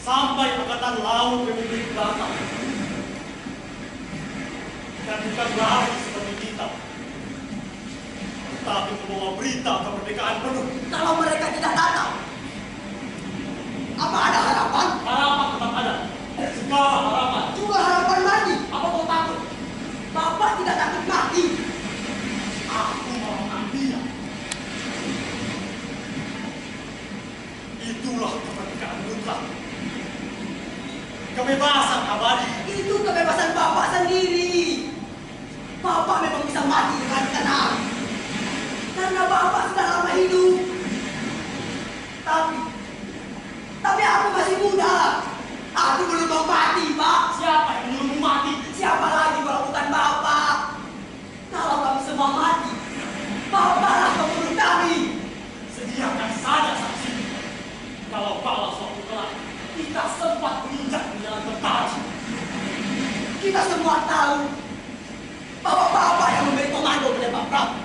sampai angkatan laut Republik datang. Dan bukan lari seperti kita, tetapi membawa berita kemerdekaan penuh. Kalau mereka tidak datang, apa ada harapan? Harapan tetap ada. Segala harapan. Juga harapan mati. Apa kau takut? Bapak tidak takut mati. Aku mau mengambilnya. Itulah kemerdekaan mutlak. Kebebasan abadi. Itu kebebasan Bapak sendiri. Bapak memang bisa mati dengan tenang. Karena Bapak sudah lama hidup. Tapi aku masih muda. Aku belum mau mati, Pak. Siapa yang menyuruhmu mati? Siapa lagi kalau bukan Bapak? Kalau kami semua mati, Bapaklah pembunuh kami. Sediakan saja saksi. Kalau kala suatu kelak kita sempat menginjak di jalan bertaji. Kita semua tahu bahwa Bapak yang memberi komando pada Pak Prabu.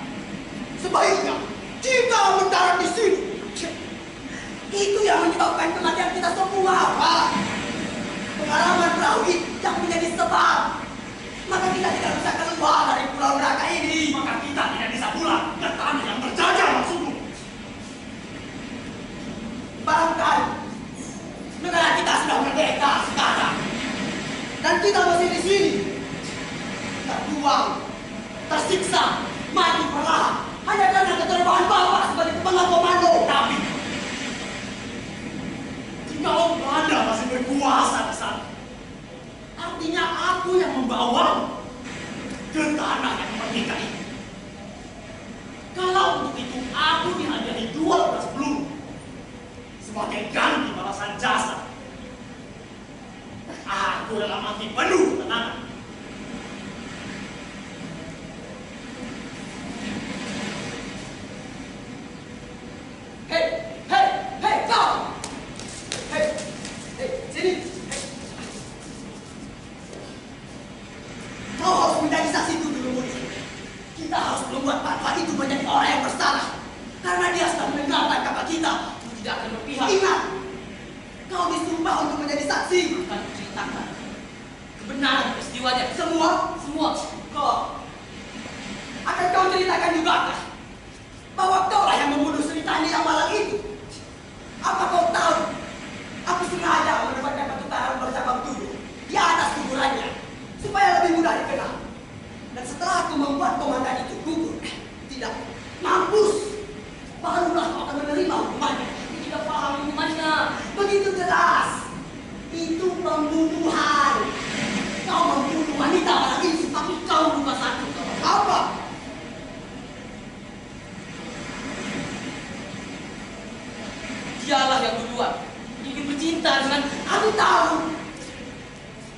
Sebaiknya kita mendarat di sini. Itu yang menyebabkan kematian kita semua, Pak. Pengalaman perahu itu yang menjadi sebab. Maka kita tidak bisa keluar dari pulau neraka ini. Maka kita tidak bisa pulang ke tanah yang terjajah maksudmu. Barangkali negara kita sudah merdeka sekarang. Dan kita masih di sini. Terbuang, tersiksa, mati perlahan. Hanya karena keterlibatan Bapak sebagai kepala komando. Tapi jikalau Belanda masih berkuasa di sana, artinya aku yang membawamu ke tanah yang merdeka ini. Kalau untuk itu aku dihadiahi 12 peluru sebagai ganti balasan jasa, aku dalam hati penuh ketenangan. Hei, kau! Hei, sini! Kau harus menjadi saksi itu dulu, Murid. Kita harus membuat Pak Prabu itu menjadi orang yang bersalah. Karena dia sudah meninggalkan kapal kita. Aku tidak akan berpihak. Ingat, kau disumpah untuk menjadi saksi. Akan kuceritakan kebenaran peristiwanya. Semua. Kau akan kau ceritakan juga kah? Bahwa kau lah yang membunuh Sri Tani yang malang itu. Apa kau tahu? Aku sengaja menempatkan batu karang bercabang tubuh di atas kuburannya supaya lebih mudah dikenal. Dan setelah aku membuat komandan itu gugur, tidak mampus, barulah kau akan menerima hukumannya. Aku tidak paham hukumannya. Begitu jelas, itu pembunuhan. Kau membunuh wanita malang itu, tapi kau lupa satu. Apa? Dialah yang duluan ingin bercinta dengan Aku tahu.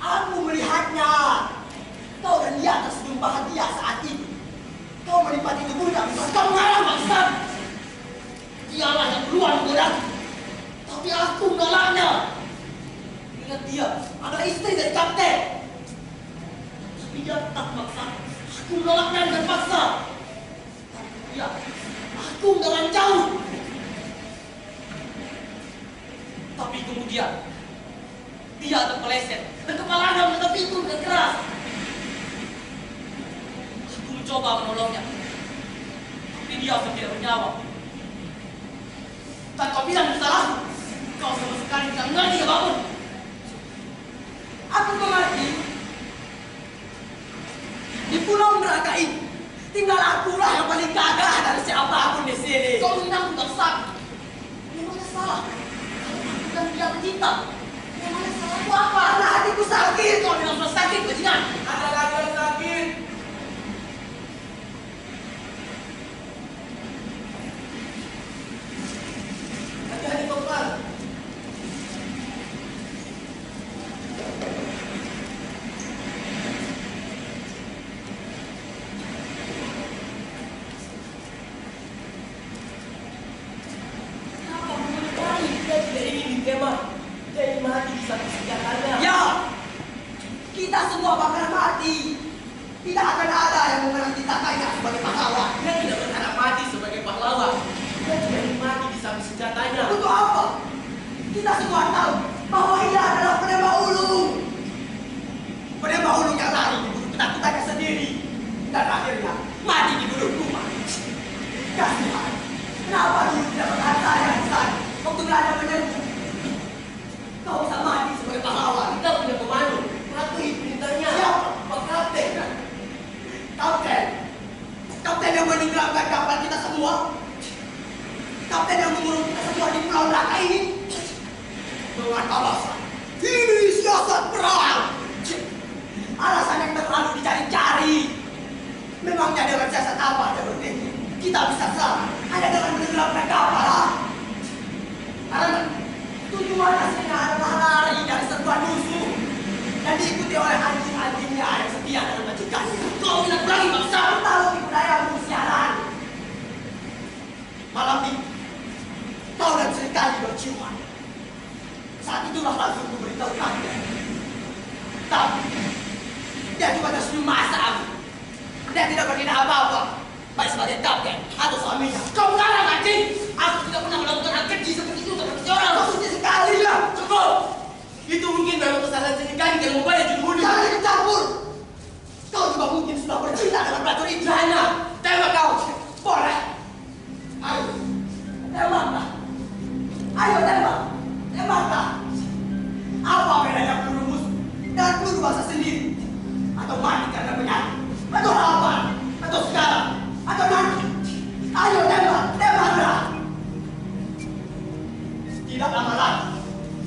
Aku melihatnya. Kau dan dia tersenyum bahagia saat itu. Kau menikmati tubuhnya. Kau mengalah maksud. dialah yang duluan menggodaku. Tapi aku menolaknya. Ingat dia adalah istri dari kapten. Tapi dia tetap memaksa. Aku menolaknya dengan paksa. Tapi dia, aku menolak jauh. Tapi kemudian dia terpeleset dan kepalanya menetap itu dengan keras. Aku mencoba menolongnya, tapi dia tidak bernyawa. Dan kau bilang salahku, kau sama sekali tidak mengerti apapun. Aku mengerti. Di pulau neraka ini tinggal akulah yang paling gagah dari siapapun di sini. Kau menang untuk sakit. Memangnya salah? Dan dia bercinta. Memangnya salahku apa? Karena hatiku sakit. Kau bilang sudah sakit, bajingan. Ada lagi yang sakit. Hati-hati. Kasihan. Kenapa dulu tidak bertahan saya di sana? Waktu Belanda menyerbu. Kau bisa mati sebagai pahlawan. Kita punya komando. Patuhi perintahnya. Siapa? Pak Kapten. Kapten. Kapten yang menenggelamkan kapal kita semua. Kapten yang mengurung kita semua di pulau neraka ini. Dengan alasan ini siasat perang. Alasan yang terlalu dicari-cari. Memangnya dengan siasat apa dia berpikir kita bisa selamat hanya dengan menenggelamkan kapal? Karena tujuan aslinya adalah lari dari serbuan musuh dan diikuti oleh anjing-anjingnya yang setia dalam mencegahnya. Kau bilang berani bangsa. Kau tahu di budayamu siaran. Malam itu kau dan Serikali berciuman. Saat itulah langsung kuberitahu kapten. Tapi dia cuma tersenyum masa. Dia tidak berkata apa-apa, baik sebagai kapten atau suaminya. Kau mengarang anjing. Aku tidak pernah melakukan hal keji seperti itu seperti orang. Kau suci sekali ya. Cukup. Itu mungkin memang kesalahan Serikali yang membayar judul muda. Jangan ikut campur. Kau juga mungkin sudah bercinta dengan prajurit. Jangan. Tembak kau. Boleh. Ayo, tembaklah. Ayo tembak. Tembaklah. Apa bedanya peluru musuh dengan peluru bangsa sendiri? Atau mati karena penyakit? Atau lapar? Atau sekarang? Atau nanti? Ayo tembak. Tembaklah. Tidak lama lagi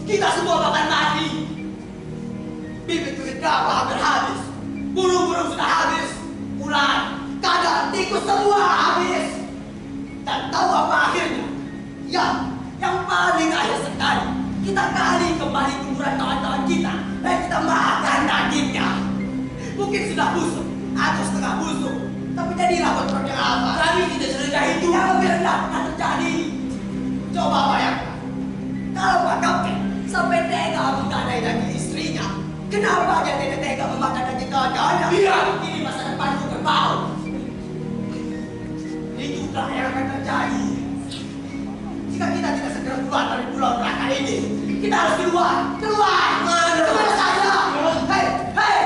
kita semua bakal mati. Bibit-bibit kelapa hampir habis. Burung-burung sudah habis. Ular, kadal, tikus semua habis. Dan tahu apa akhirnya? Ya, yang paling akhir sekali, kita gali kembali kuburan kawan-kawan kita dan kita makan dagingnya. Mungkin sudah busuk atau setengah busuk, tapi jadilah kontrol yang apa? Kami tidak serendah itu. Yang lebih rendah pernah terjadi. Coba bayangkan, kalau Pak Kapten sampai tega menggadai daging istrinya, kenapa dia tidak tega memakan daging kawan-kawannya? Iya. Ini masa depanku berbau. Itulah yang akan terjadi. Jika kita tidak segera keluar dari pulau neraka ini, kita harus keluar. Kemana saja? Hei, hei!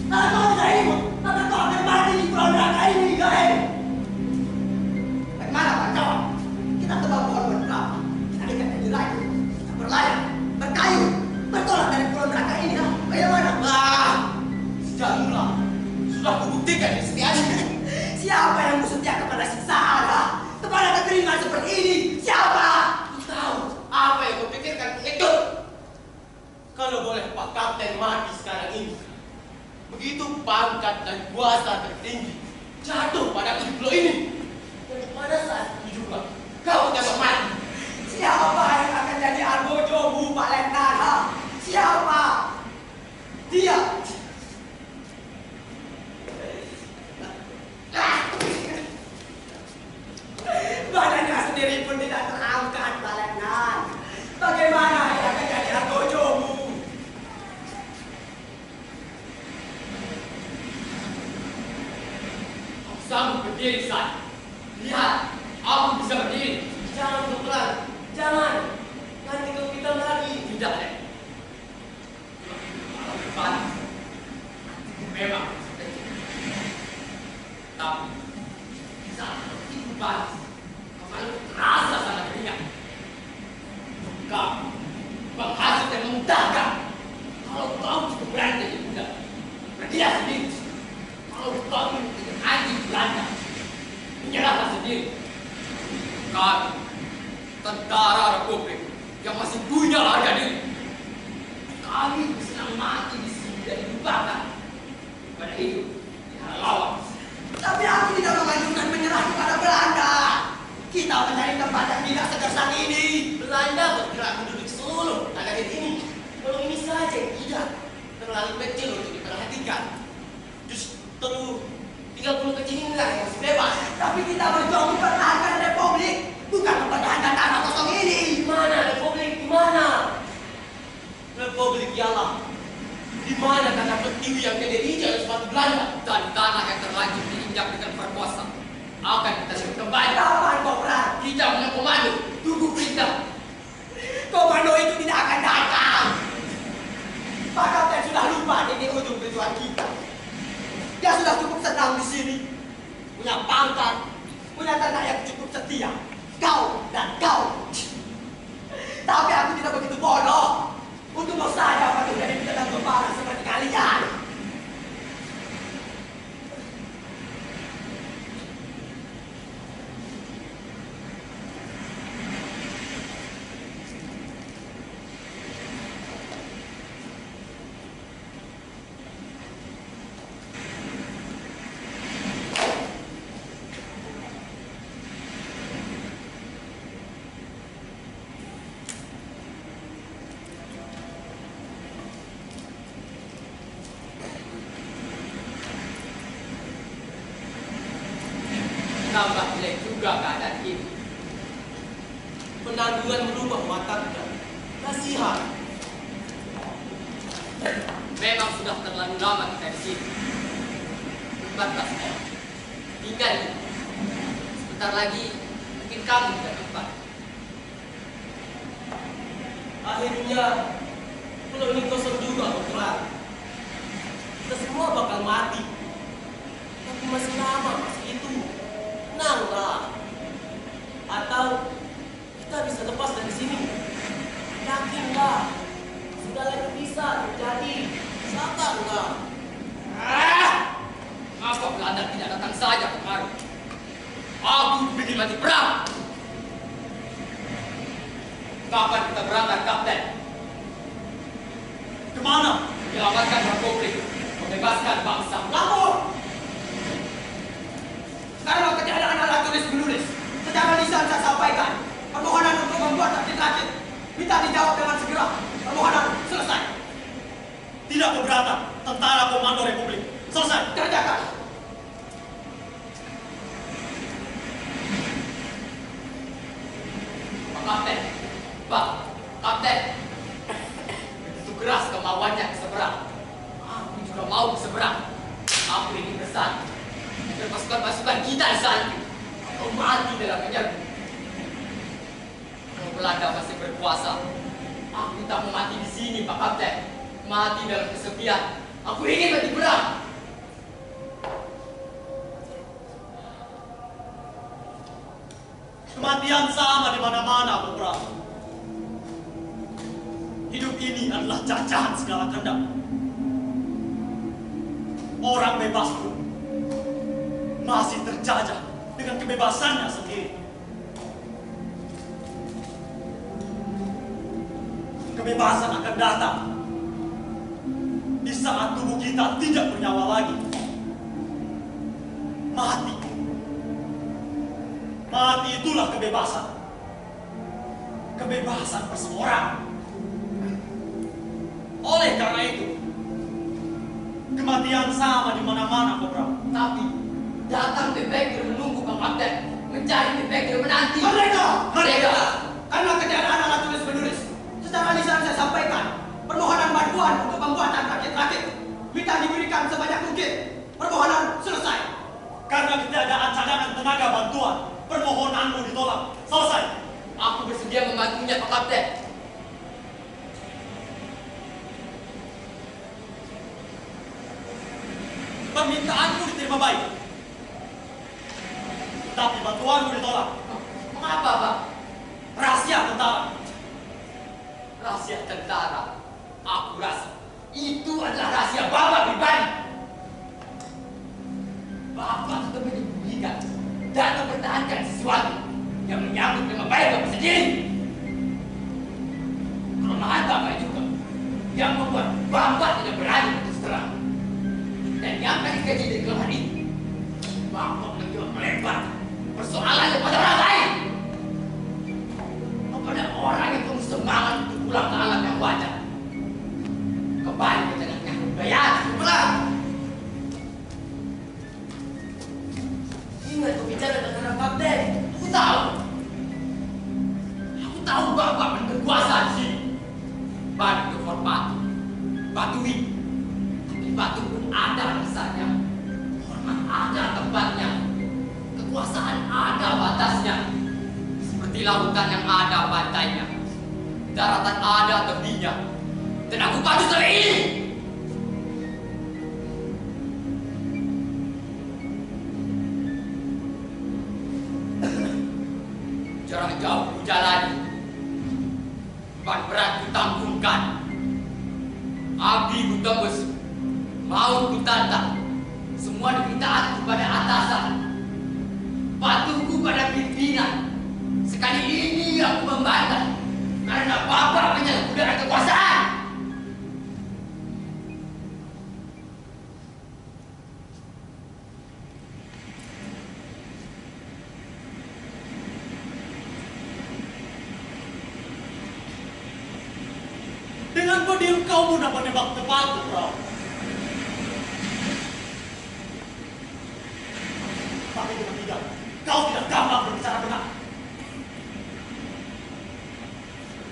Kalau kau tidak ikut, maka kau akan mati di pulau neraka ini, hei! Bagaimana Pak kawan? Kita tebang pohon berkelapa, kita dekat dari lagi, kita berlayar, berkayu, bertolak dari pulau neraka ini, ha? Bagaimana? Wah. Sejak mula sudah kubuktikan kesetiaannya. Siapa yang setia kepada siksaan, ha? Kepada kekeringan seperti ini, siapa? Aku tahu apa yang kau pikirkan itu. Kalau boleh Pak Kapten mati sekarang ini, begitu pangkat dan kuasa tertinggi jatuh pada pulau ini. Dan pada saat itu juga kau akan mati. Siapa yang akan jadi argojomu, Pak Letnan, ha? Siapa? Dia. Badannya sendiri pun tidak terangkat, Pak Letnan. Bagaimana dia akan jadi argojomu? Aku sanggup berdiri saja. Lihat, aku bisa berdiri. Jangan berpelan, jangan. Nanti kau kita lagi. Tidak, Lek. Kalau berbalik, hatiku memang kecil. Tapi, saat hatiku balik, kepala terasa sangat ringan. Kau, penghasut yang memudahkan. Kalau kau cukup berani jadi budak, berdiam sendiri. Kalau kau menjadi anjing Belanda, menyerahlah sendiri. Kami, tentara Republik yang masih punya harga diri. Kami senang mati di sini dan dibakar. Pada hidup, kita lawan. Tapi aku tidak mengajukan menyerah kepada Belanda. Kita mencari tempat yang tidak segersang ini. Belanda bergerak menduduki seluruh tanah air ini. Kalau ini saja yang tidak terlalu kecil untuk diperhatikan. Justru 30 kecil inilah yang masih bebas. Tapi kita berjuang mempertahankan Republik, bukan mempertahankan tanah kosong ini. Di mana Republik? Di mana? Republik ialah di mana tanah pertiwi yang tidak diinjak oleh sepatu Belanda dan tanah yang terlanjur diinjak dengan perkosa akan kita sebut kembali. Kapan kau berani? Kita punya komando, tunggu perintah. Komando itu tidak akan datang. Pak Kapten sudah lupa ini ujung tujuan kita. Dia sudah cukup senang di sini, punya pangkat, punya tanah setia. Kau dan kau. Tapi aku tidak begitu bodoh untuk mau saja patuh dari bidang gembala seperti kalian. Tambah jelek juga keadaan ini. Penanggungan merubah wataknya. Kasihan. Memang sudah terlalu lama kita di sini. 14 orang. Tinggal ini. Sebentar lagi mungkin kamu tidak tempat. Akhirnya pulau ini kosong juga, Putra. Kita semua bakal mati. Tapi masih lama, masih itu. Tenanglah. Atau kita bisa lepas dari sini. Yakinlah. Segala itu bisa terjadi. Sabarlah. Apa Belanda tidak datang saja kemari? Aku bikin mati perang. Kapan kita berangkat, Kapten? Kemana? Menyelamatkan Republik, membebaskan bangsa. Lapor! Karena ketiadaan alat tulis menulis, secara lisan saya sampaikan permohonan untuk membuat rakit-rakit. Minta dijawab dengan segera. Permohonan selesai. Tidak keberatan. Tentara Komando Republik. Selesai. Kerjakan. Pak Kapten, Pak Kapten, begitu keras kemauannya ke seberang. Aku juga mau ke seberang. Aku ingin bersatu. Dan pasukan-pasukan kita di sana atau mati dalam menyerbu. Kalau Belanda masih berkuasa, aku tak mau mati di sini, Pak Kapten. Mati dalam kesepian. Aku ingin mati perang. Kematian sama di mana-mana, Putra. Hidup ini adalah cacahan segala kehendak. Orang bebas pun masih terjajah dengan kebebasannya sendiri. Kebebasan akan datang di saat tubuh kita tidak bernyawa lagi. Mati. Mati itulah kebebasan. Kebebasan perseorang. Oleh karena itu, kematian sama di mana-mana, Kopral. Tapi datang bebek menunggu Pak Kapten, mencari bebek menanti. Merdeka! Merdeka! Karena ketiadaan alat tulis menulis, secara lisan saya sampaikan permohonan bantuan untuk pembuatan rakit-rakit. Minta diberikan sebanyak mungkin. Permohonan selesai. Karena ketiadaan cadangan tenaga bantuan, permohonanmu ditolak. Selesai. Aku bersedia membantunya, Pak Kapten. Permintaanmu diterima baik. Tapi bantuanmu ditolak. Mengapa, Pak? Rahasia tentara. Rahasia tentara. Aku rasa itu adalah rahasia Bapak pribadi. Bapak tetap menyembunyikan dan mempertahankan sesuatu yang menyangkut nama baik Bapak sendiri. Kelemahan Bapak juga yang membuat Bapak tidak berani terus terang. Dan yang paling kecil dari kelemahan itu, Bapak mencoba melebar persoalan kepada orang lain. Kepada orang yang penuh semangat untuk pulang ke alam yang wajar. Kembali ke tengah-tengah kebudayaan, pulang. Ingat kau bicara dengan Kapten. Aku tahu. Aku tahu Bapak berkuasa di sini. Banyak dihormati. Batui. Tapi batu pun ada rasanya. Hormat ada tempatnya. Kekuasaan ada batasnya. Seperti lautan yang ada pantainya. Daratan ada tepinya. Dan aku patuh sampai ini. Jarak jauh ku jalani, beban berat ku tanggungkan, api ku tembus, maut ku tantang, semua demi taat kepada atasan, patuhku pada pimpinan. Sekali ini aku membantah, karena Bapak penyalahgunaan kekuasaan. Dengan berdiri kau mudah menebak tepat, bro. Tapi dengan tidak, kau tidak gampang berbicara benar.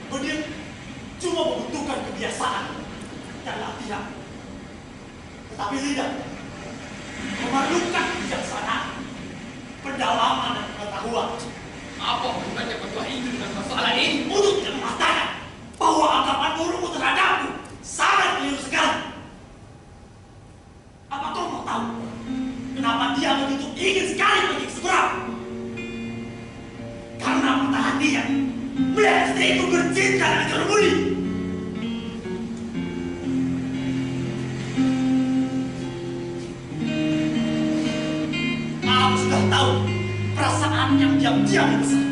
Berdiri cuma membutuhkan kebiasaan dan latihan. Tetapi lidah memerlukan kebijaksanaan, pendalaman dan pengetahuan. Apa hubungannya ketua itu dengan masalah ini? Untuk tidak mengatakan bahwa anggapan burukmu terhadapku sangat keliru sekali. Apa kau mau tahu kenapa dia begitu ingin sekali pergi ke seberang? Karena patah hatinya melihat istriku bercinta dengan Jeremudi. Aku sudah tahu perasaan yang diam-diam besar.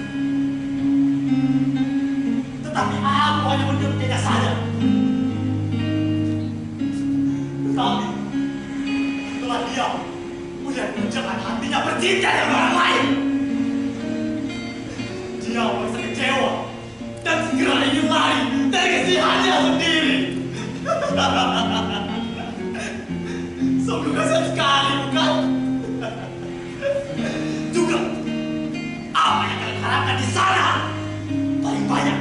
Tetapi aku hanya mendiamnya saja. Tetapi setelah dia mulai menunjukkan hatinya bercinta dengan orang lain, dia merasa kecewa dan segera ingin lari dari kesihannya sendiri. Sungguh kasihan sekali, bukan? Juga apa yang kalian harapkan di sana? Paling banyak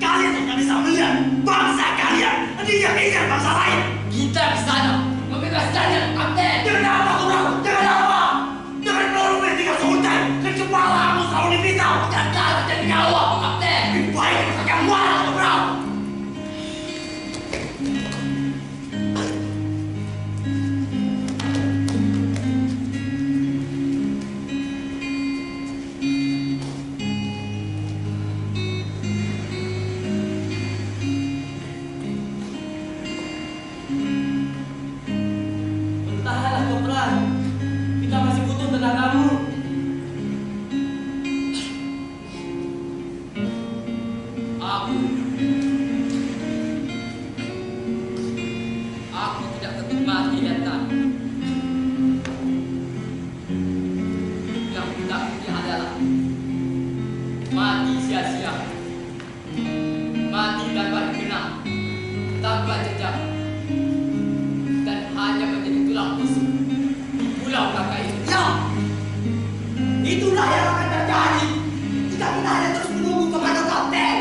kalian hanya bisa melihat bangsa kalian diinjak-injak bangsa lain. Kita di sana membebaskannya, Kapten. Kenapa kau ragu? Jangan apa? Jangan peluru tinggal sehujan dan kepalamu selalu dipisau. Gagal jadi nyawa, Kapten. Lebih baik masakan muara, bro. Bertahanlah Kopral, kita masih butuh tenagamu. Aku tidak tetap mati, Letnan. Yang kutakutnya adalah mati sia-sia, mati tanpa dikenal, tanpa jejak, dan hanya menjadi tulang rusuk di pulau kakak ini. Ya, itulah yang akan terjadi jika kita hanya terus menunggu komando Kapten.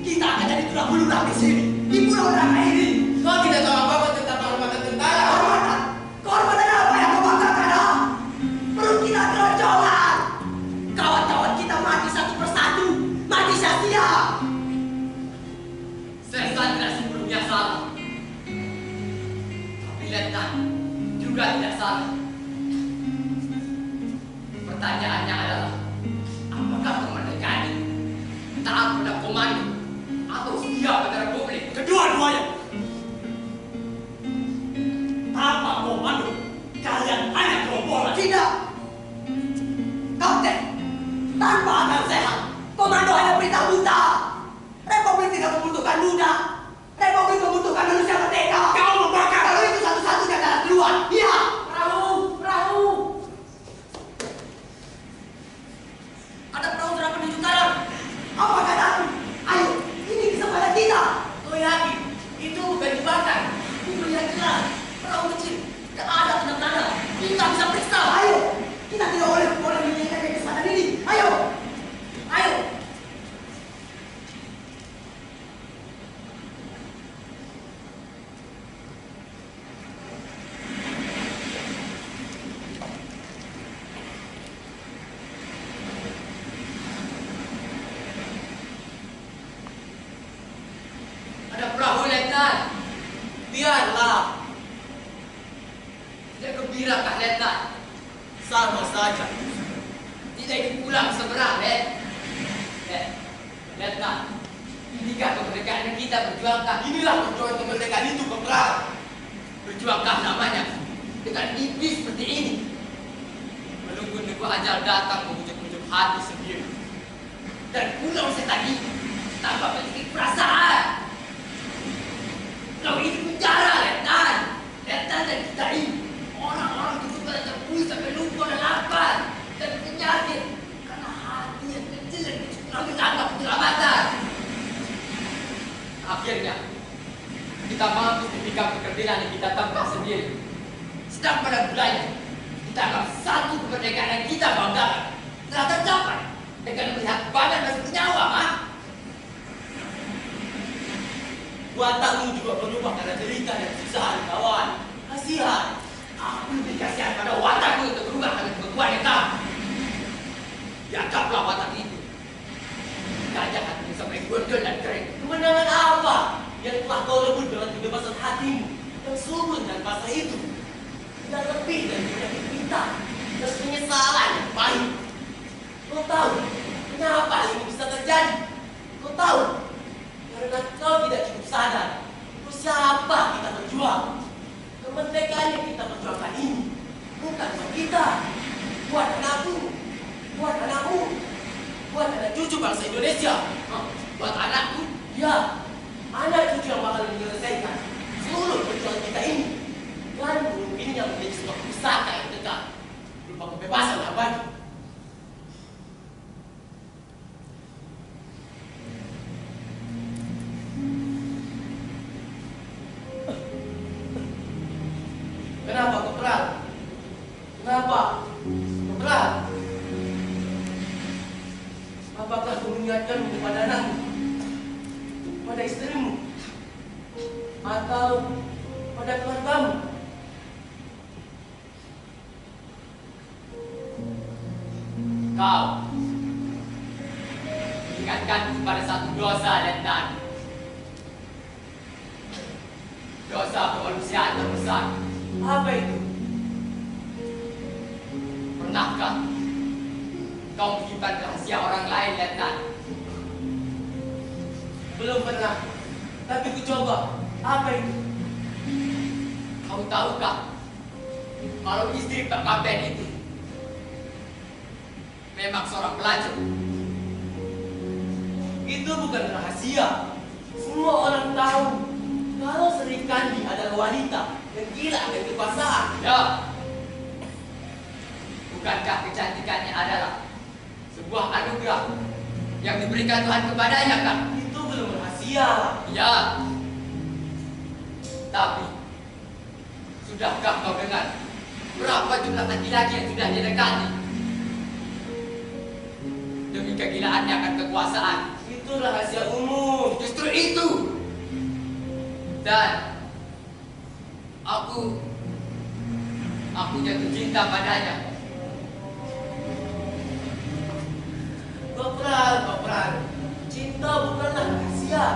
Kita akan jadi tulang belulang di sini, di pulau neraka ini. Kau tidak tahu apa-apa tentang kehormatan tentara. Kehormatan, kehormatan apa yang kau banggakan? Ah? Perut kita keroncongan. Kawan-kawan kita mati satu persatu, mati sia-sia. Sersan tidak sebelumnya salah, tapi Letnan juga tidak salah. Pertanyaannya adalah, apakah kemerdekaan ini taat pada komando atau setia pada republik? Kedua-duanya. Tanpa komando, kalian hanya gerombolan. Tidak, Kapten. Tanpa akal sehat, komando hanya perintah buta. Republik tidak membutuhkan budak. Republik membutuhkan manusia merdeka. Kau membakar. Kalau itu satu-satunya jalan keluar. Iya. Perahu, perahu. Ada perahu terdapat di utara. Apa katamu? Ayo, ini kesempatan kita. Kau yakin itu bukan jebakan? Itu yang jelas. Perahu kecil. Tidak ada tanda-tanda. Kita bisa periksa. Ayo. Kita tidak boleh menyanyikan kesempatan ini. Ayo. Ayo. Ada perahu, Letnan. Biarlah. Tidak gembira kah, Letnan? Sama saja. Tidak ingin pulang seberang, Let. Letnan. Inikah kemerdekaan yang kita berjuangkan? Inilah perjuangan kemerdekaan itu, Kopral. Berjuangkah namanya dengan mimpi seperti ini. Menunggu-nunggu ajal datang mengujuk-ujuk hati sendiri. Dan pulau setan ini tanpa memiliki perasaan. Pulau ini penjara, Letnan. Letnan dan kita ini. Orang-orang itu pada terbunuh sampai lupa dan lapar. Dan penyakit. Karena hati yang kecil dan kecil menganggap keselamatan. Akhirnya, kita mampu memegang pekerjaan yang kita tempuh sendiri. Sedang pada mulanya, kita anggap satu kemerdekaan yang kita banggakan telah tercapai dengan melihat badan masih bernyawa, Mak. Watakmu juga berubah karena cerita dan kesusahan kawan. Kasihan. Aku lebih kasihan pada watakku untuk berubah karena kebekuan yang kamu. Dianggaplah watak itu. Gajah hatimu sampai gondol dan kering. Kemenangan apa yang telah kau rebut dengan kebebasan hatimu yang surut dan pasrah itu? Tidak lebih dari penyakit kita dan penyesalan yang pahit. Kau tahu kenapa ini bisa terjadi? Kau tahu? Karena kau tidak cukup sadar untuk siapa kita berjuang. Kemerdekaan yang kita perjuangkan ini bukan buat kita, buat anakku, buat anakmu, buat anak cucu bangsa Indonesia. Buat anakku, Ya, anak cucu yang bakal menyelesaikan seluruh perjuangan kita ini dan memimpinya menjadi sebuah pusaka yang tegak berupa kebebasan abadi. Kenapa, Kopral? Kenapa? Kopral? Apakah kau mengingatkan kepada anakmu, pada istrimu, atau pada keluargamu? kau ingatkan pada satu dosa, Letnan. Dosa kemanusiaan terbesar. Apa itu? Pernahkah kau menyimpan rahasia orang lain, Letnan? Belum pernah, tapi ku coba. Apa itu? Kau tahukah kalau istri Pak Kapten itu memang seorang pelacur? Itu bukan rahasia. Semua orang tahu kalau Sri Kandi adalah wanita yang gila akan kekuasaan. Ya. Bukankah kecantikannya adalah sebuah anugerah yang diberikan Tuhan kepadanya, kan? Itu belum rahasia. Ya. Tapi sudahkah kau dengar berapa jumlah laki-laki yang sudah didekati demi kegilaannya akan kekuasaan? Itu rahasia umum. Justru itu. Dan aku jatuh cinta padanya. Kopral, cinta bukanlah rahasia,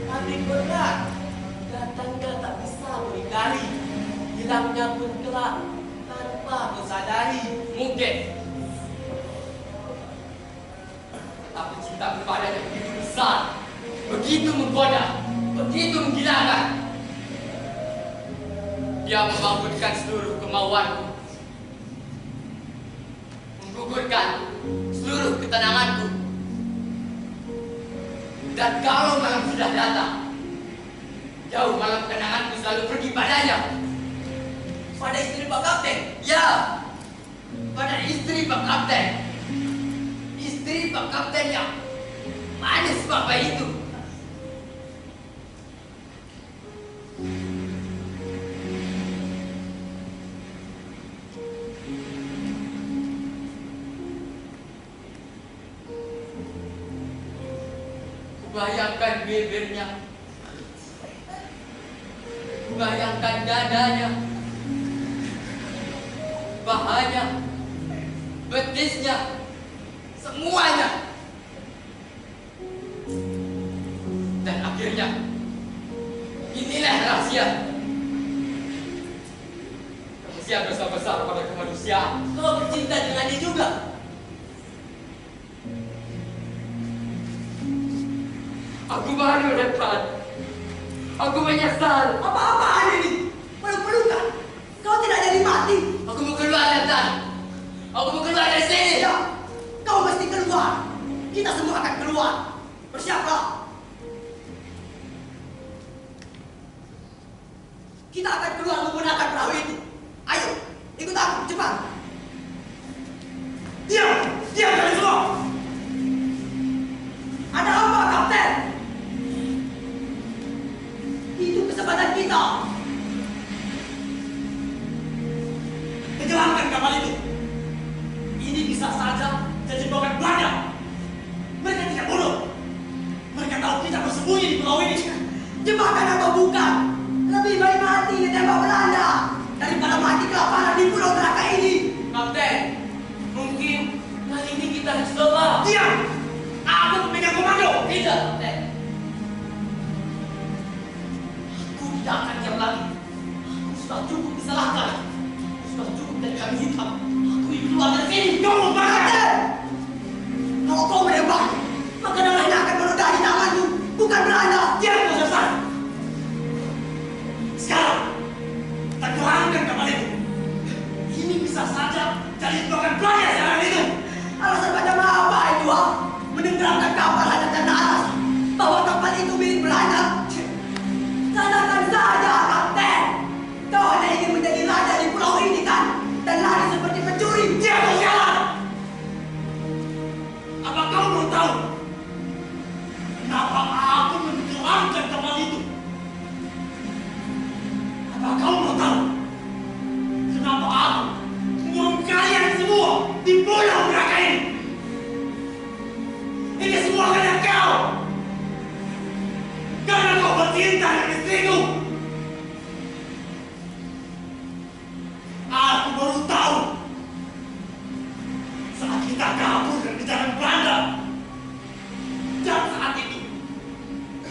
tapi berat. Datangnya tak bisa mengingkari, hilangnya pun kelak tanpa kau sadari. Mungkin. Tapi cinta kepadanya begitu besar, begitu menggoda, begitu menggilakan. Dia membangunkan seluruh kemauanku, menggugurkan seluruh ketenanganku. Dan kalau malam sudah datang, jauh malam kenanganku selalu pergi padanya. Pada istri Pak Kapten, Ya, pada istri Pak Kapten. Istri Pak Kapten yang manis bapak itu. Bayangkan bibirnya, bayangkan dadanya, pahanya, betisnya, semuanya. Dan akhirnya, inilah rahasia. Rahasia dosa besar pada kemanusiaan. kau bercinta dengannya juga. Aku malu, Tuan. Aku menyesal. Apa-apaan ini? Peluk-pelukan. Kau tidak jadi mati. Aku mau keluar, Tuan. Aku mau keluar dari sini. Ya, kau mesti keluar. Kita semua akan keluar. Bersiaplah. Kita akan keluar menggunakan perahu itu. Ayo, ikut aku, cepat. Diam! Diam kalian semua! Ada apa, Kapten? Itu kesempatan kita. Tenggelamkan kapal itu. Ini bisa saja jadi bukan Belanda. Mereka tidak bodoh. Mereka tahu kita bersembunyi di pulau ini. Jebakan atau bukan? Lebih baik mati ditembak Belanda daripada mati kelaparan di pulau neraka ini. Kapten, mungkin kali ini kita harus coba. Diam! Aku pemegang komando. Tidak, Kapten. Aku tidak akan diam lagi. Aku sudah cukup disalahkan. Aku sudah cukup dari kambing hitam. Aku ingin keluar dari sini. Kamu bakal! Kapten! Kalau kau menembak, maka darahnya akan meludahi tanganmu, bukan Belanda. Diam, kau selesai. Sekarang, tenggelamkan kapal itu. Ini bisa saja jadi bukan Belanda sekarang itu. Alasan macam apa itu, ha? Menenggelamkan kapal hanya karena alasan bahwa kapal itu milik Belanda. Katakan saja, Kapten. Kau hanya ingin menjadi raja di pulau ini, kan? Dan lari seperti pencuri. Diam, kau sialan! Apa kau belum tahu kenapa aku menenggelamkan kapal itu? Apa kau belum tahu kenapa aku membuang kalian semua di pulau neraka ini? Ini semua karena kau. Karena kau bercinta dengan istriku. Aku baru tahu saat kita kabur dari kejaran Belanda. Dan saat itu,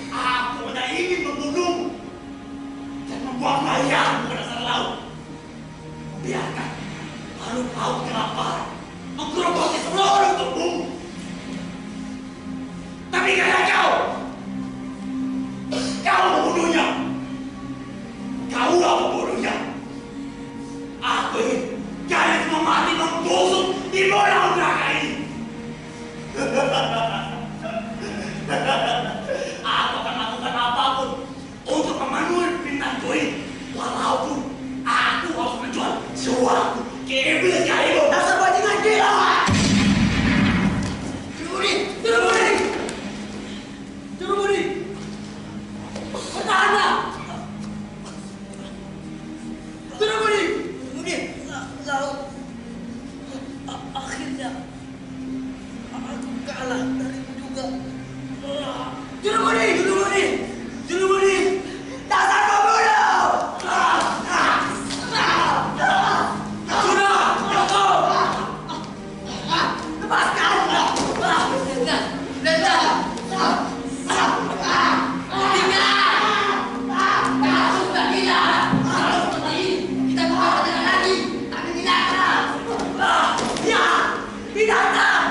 aku hanya ingin membunuhmu dan membuang mayatmu ke dasar laut. Biarkan makhluk laut kelaparan menggerogoti seluruh tubuhmu. Tapi karena kau membunuhnya. Kau membunuhnya. Aku ingin kalian semua mati membusuk di pulau neraka ini. Aku akan lakukan apapun untuk memenuhi permintaanku ini, walaupun aku harus menjual jiwaku ke iblis sekalipun. Dasar bajingan gila! Jurumudi! Jurumudi! Jurumudi! Bertahanlah! Jurumudi! Jurumudi! Lalu akhirnya aku kalah darimu juga. Jurumudi! Jurumudi! Jurumudi! Dasar pembunuh! Sudah! Cukup! Lepaskan! Belanda! Aku sudah gila. Kalau seperti ini, kita bukan berjalan lagi. Tapi binatang. Ya! Binatang!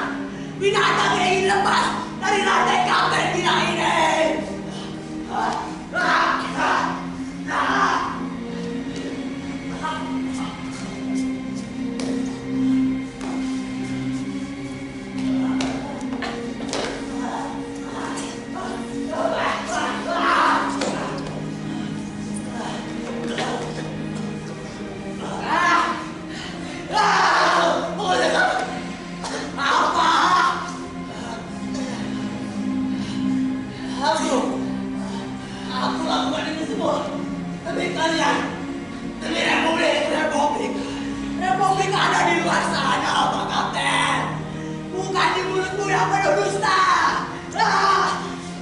Binatang yang ingin lepas dari rantai kapten gila ini! Aku lakukan ini semua demi kalian, demi Republik ada di luar sana, Pak Kapten, bukan di mulutmu yang penuh dusta.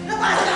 Lepaskan